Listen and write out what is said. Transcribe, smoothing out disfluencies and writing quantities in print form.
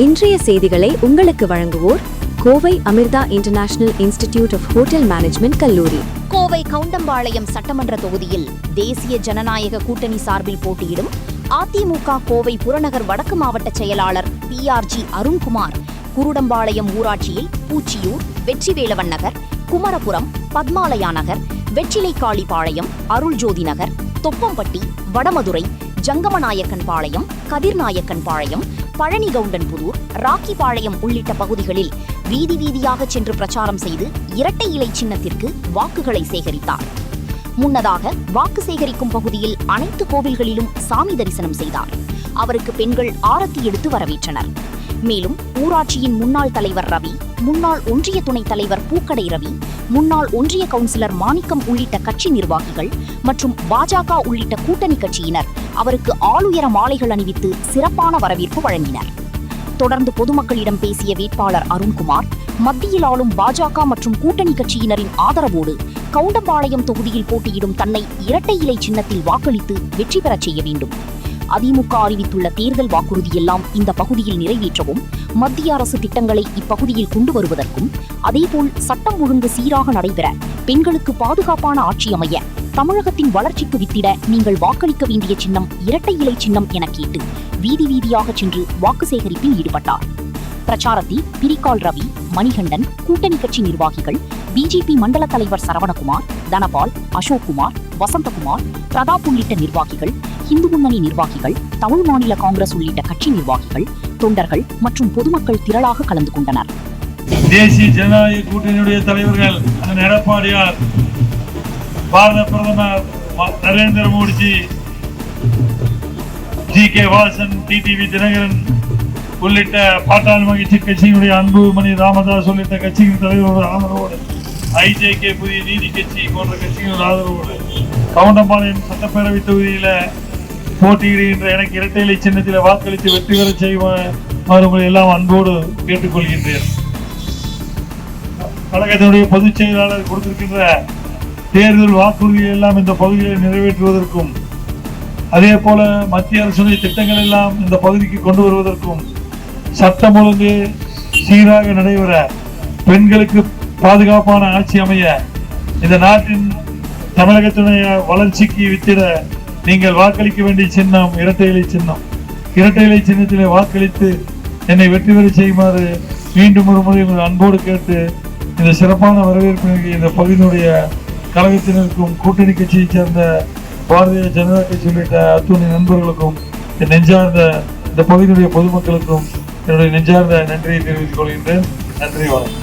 இன்றைய செய்திகளை உங்களுக்கு வழங்குவோர் Kovai Amrita international institute of hotel management கல்லூரி. கோவை கவுண்டம்பாளையம் சட்டமன்ற தொகுதியில் தேசிய ஜனநாயக கூட்டணி சார்பில் போட்டியிடும் அதிமுக கோவை புறநகர் வடக்கு மாவட்ட செயலாளர் PRG அருண்குமார் குருடம்பாளையம் ஊராட்சியில் பூச்சியூர், வெற்றிவேலவன் நகர், குமரபுரம், பத்மாலயா நகர், வெற்றிலைக்காளிபாளையம், அருள்ஜோதி நகர், தொப்பம்பட்டி, வடமதுரை, ஜங்கமநாயக்கன் பாளையம், கதிர்நாயக்கன் பாளையம், பழனிகவுண்டன்புதூர், ராக்கிபாளையம் உள்ளிட்ட பகுதிகளில் வீதி வீதியாக சென்று பிரச்சாரம் செய்து இரட்டை இலை சின்னத்திற்கு வாக்குகளை சேகரித்தார். முன்னதாக வாக்கு சேகரிக்கும் பகுதியில் அனைத்து கோவில்களிலும் சாமி தரிசனம் செய்தார். அவருக்கு பெண்கள் ஆரத்தி எடுத்து வரவேற்றனர். மேலும் ஊராட்சியின் முன்னாள் தலைவர் ரவி, முன்னாள் ஒன்றிய துணைத் தலைவர் பூக்கடை ரவி, முன்னாள் ஒன்றிய கவுன்சிலர் மாணிக்கம் உள்ளிட்ட கட்சி நிர்வாகிகள் மற்றும் பாஜக உள்ளிட்ட கூட்டணி கட்சியினர் அவருக்கு ஆளுயர மாலைகள் அணிவித்து சிறப்பான வரவேற்பு வழங்கினர். தொடர்ந்து பொதுமக்களிடம் பேசிய வேட்பாளர் அருண்குமார், மத்தியில் ஆளும் பாஜக மற்றும் கூட்டணி கட்சியினரின் ஆதரவோடு கவுண்டம்பாளையம் தொகுதியில் போட்டியிடும் தன்னை இரட்டை இலை சின்னத்தில் வாக்களித்து வெற்றி பெறச் செய்ய வேண்டும். அதிமுக அறிவித்துள்ள தேர்தல் வாக்குறுதியெல்லாம் இந்த பகுதியில் நிறைவேற்றவும், மத்திய அரசு திட்டங்களை இப்பகுதியில் கொண்டு வருவதற்கும், அதேபோல் சட்டம் ஒழுங்கு சீராக நடைபெற, பெண்களுக்கு பாதுகாப்பான ஆட்சி அமைய, தமிழகத்தின் வளர்ச்சிக்கு வித்திட நீங்கள் வாக்களிக்க வேண்டிய சின்னம் இரட்டை இலை சின்னம் என கேட்டு வீதி வீதியாக சென்று வாக்கு சேகரிப்பில் ஈடுபட்டார். பிரச்சாரத்தில் பிரிகால் ரவி, மணிகண்டன், கூட்டணி கட்சி நிர்வாகிகள், பிஜேபி மண்டல தலைவர் சரவணகுமார், தனபால், அசோக்குமார், வசந்தகுமார், பிரதாப் உள்ளிட்ட நிர்வாகிகள், இந்து முன்னணி நிர்வாகிகள், தமிழ் மாநில காங்கிரஸ் உள்ளிட்ட கட்சி நிர்வாகிகள், தொண்டர்கள் மற்றும் பொதுமக்கள் திரளாக கலந்து கொண்டனர். தேசிய ஜனநாயக கூட்டணியுடைய தலைவர்கள் எடப்பாடியார், பாரத பிரதமர் நரேந்திர மோடிஜி, GK வாசன், TTV தினகரன் உள்ளிட்ட பாட்டாளி மகிழ்ச்சி கட்சியினுடைய அன்புமணி ராமதாஸ் உள்ளிட்ட கட்சியின் தலைவர்கள் ஆதரவோடு, IJK புதிய நீதி கட்சி போன்ற கட்சிகளோட ஆதரவோடு கவுண்டம்பாளையம் சட்டப்பேரவை தொகுதியில போட்டியிடுகின்ற எனக்கு இரட்டை இலை சின்னத்தில் வாக்களித்து வெற்றி பெற செய்வார் உங்களை எல்லாம் அன்போடு கேட்டுக்கொள்கின்றேன். கழகத்தினுடைய பொதுச் செயலாளர் கொடுத்திருக்கின்ற தேர்தல் வாக்குறுதியை எல்லாம் இந்த பகுதியை நிறைவேற்றுவதற்கும், அதே போல மத்திய அரசுடைய திட்டங்கள் எல்லாம் இந்த பகுதிக்கு கொண்டு வருவதற்கும், சட்டம் ஒழுங்கு சீராக நடைபெற, பெண்களுக்கு பாதுகாப்பான ஆட்சி அமைய, இந்த நாட்டின் தமிழகத்தினுடைய வளர்ச்சிக்கு வித்திட நீங்கள் வாக்களிக்க வேண்டிய சின்னம் இரட்டை இலை சின்னம். இரட்டை இலை சின்னத்திலே வாக்களித்து என்னை வெற்றி பெற செய்யுமாறு மீண்டும் ஒரு முறை உங்கள் அன்போடு கேட்டு இந்த சிறப்பான வரவேற்பு இந்த பகுதியினுடைய கழகத்தினருக்கும் கூட்டணி கட்சியைச் சேர்ந்த பாரதிய ஜனதா கட்சி உள்ளிட்ட அத்துணை நண்பர்களுக்கும் நெஞ்சார்ந்த இந்த பகுதியினுடைய பொதுமக்களுக்கும் என்னுடைய நெஞ்சார்ந்த நன்றியை தெரிவித்துக் கொள்கின்றேன். நன்றி, வணக்கம்.